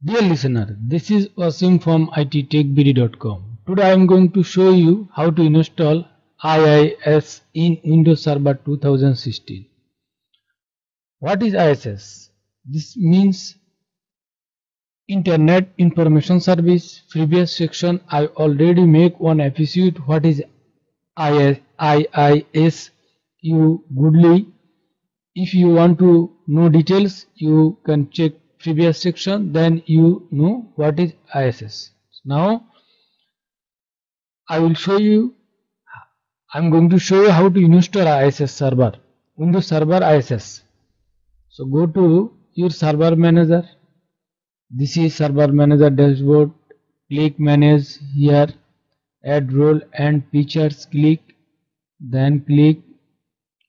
Dear listener, this is Wasim from ittechbd.com. Today I am going to show you how to install IIS in Windows Server 2016. What is IIS? This means Internet Information Service. Previous section I already make one episode. What is IIS? You goodly. If you want to know details, you can check previous section, then you know what is IIS. Now I'm going to show you how to install IIS server, Windows Server IIS. So go to your server manager. This is server manager dashboard. Click manage here, add role and features, click, then click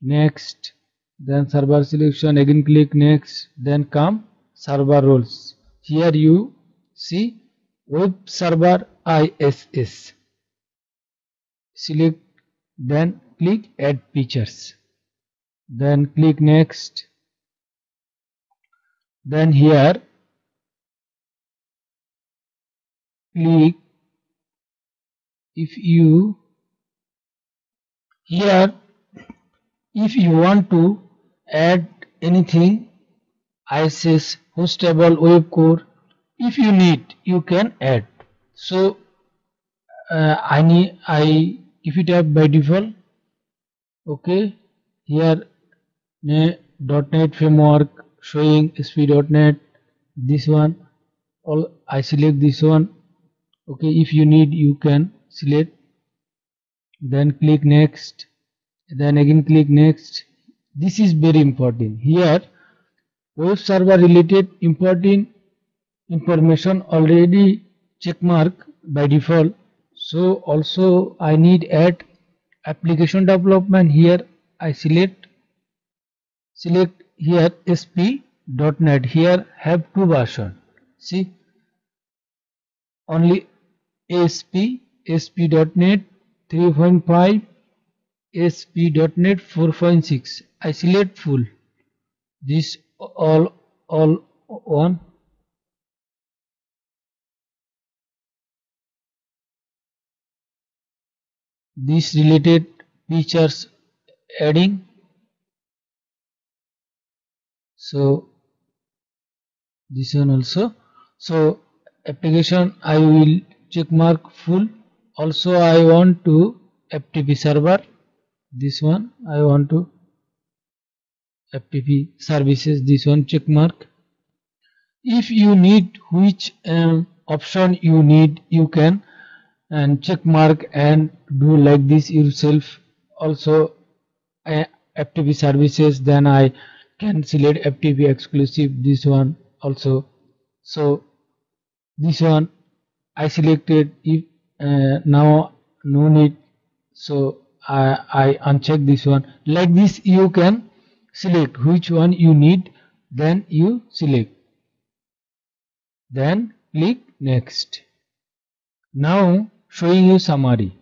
next, then server selection, again click next, then come server roles. Here you see web server IIS. Select, then click add features, then click next, then here click if you want to add anything, IIS hostable web core, if you need you can add. So I if it have by default, okay, here .NET framework showing ASP.NET, this one, all I select this one, okay. If you need you can select, then click next, then again click next. This is very important. Here web server related important information already check mark by default. So also I need add application development. Here I select here ASP.NET. Here have two version. See, only ASP.NET 3.5, ASP.NET 4.6. I select full. This all on. This related features adding. So this one also. So application I will check mark full. Also I want to FTP server. This one I want to FTP services. This one check mark. If you need which option you need, you can and check mark and do like this yourself. Also FTP services, then I can select FTP exclusive, this one also. So this one I selected. If now no need, so I uncheck this one. Like this you can select which one you need, then you select, then click next. Now showing you summary.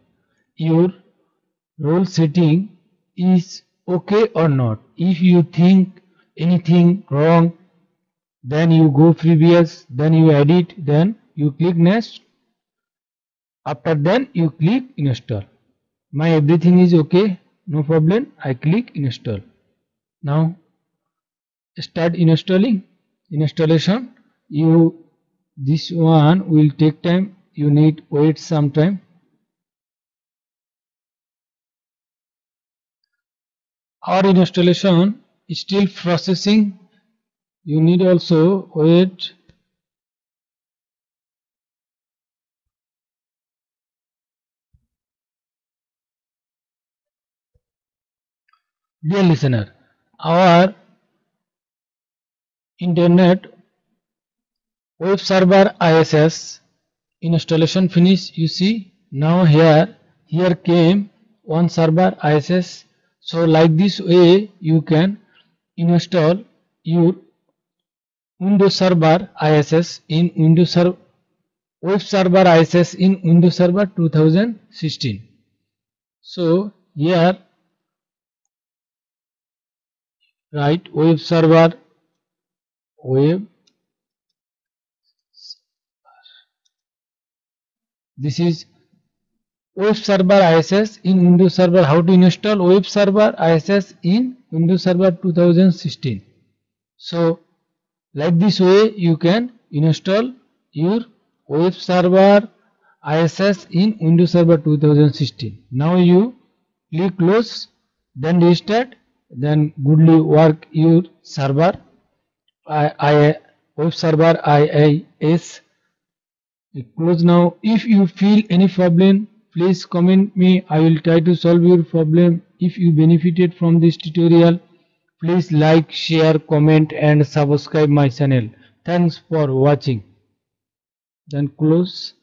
Your role setting is okay or not. If you think anything wrong, then you go previous, then you edit, then you click next. After then you click install. My everything is okay, no problem. I click install. Now start installing. Installation, this one will take time. You need wait some time. Our installation is still processing. You need also wait. Dear listener, our Internet web server IIS installation finish. You see now here came one server IIS. So like this way you can install your Windows Server IIS in web server IIS in Windows Server 2016. So here write web server This is Web Server ISS in Windows Server. How to install Web Server ISS in Windows Server 2016. So like this way you can install your Web Server ISS in Windows Server 2016. Now you click close, then restart, then goodly work your server Web Server IIS. Close now. If you feel any problem, please comment me. I will try to solve your problem. If you benefited from this tutorial, please like, share, comment and subscribe my channel. Thanks for watching. Then close.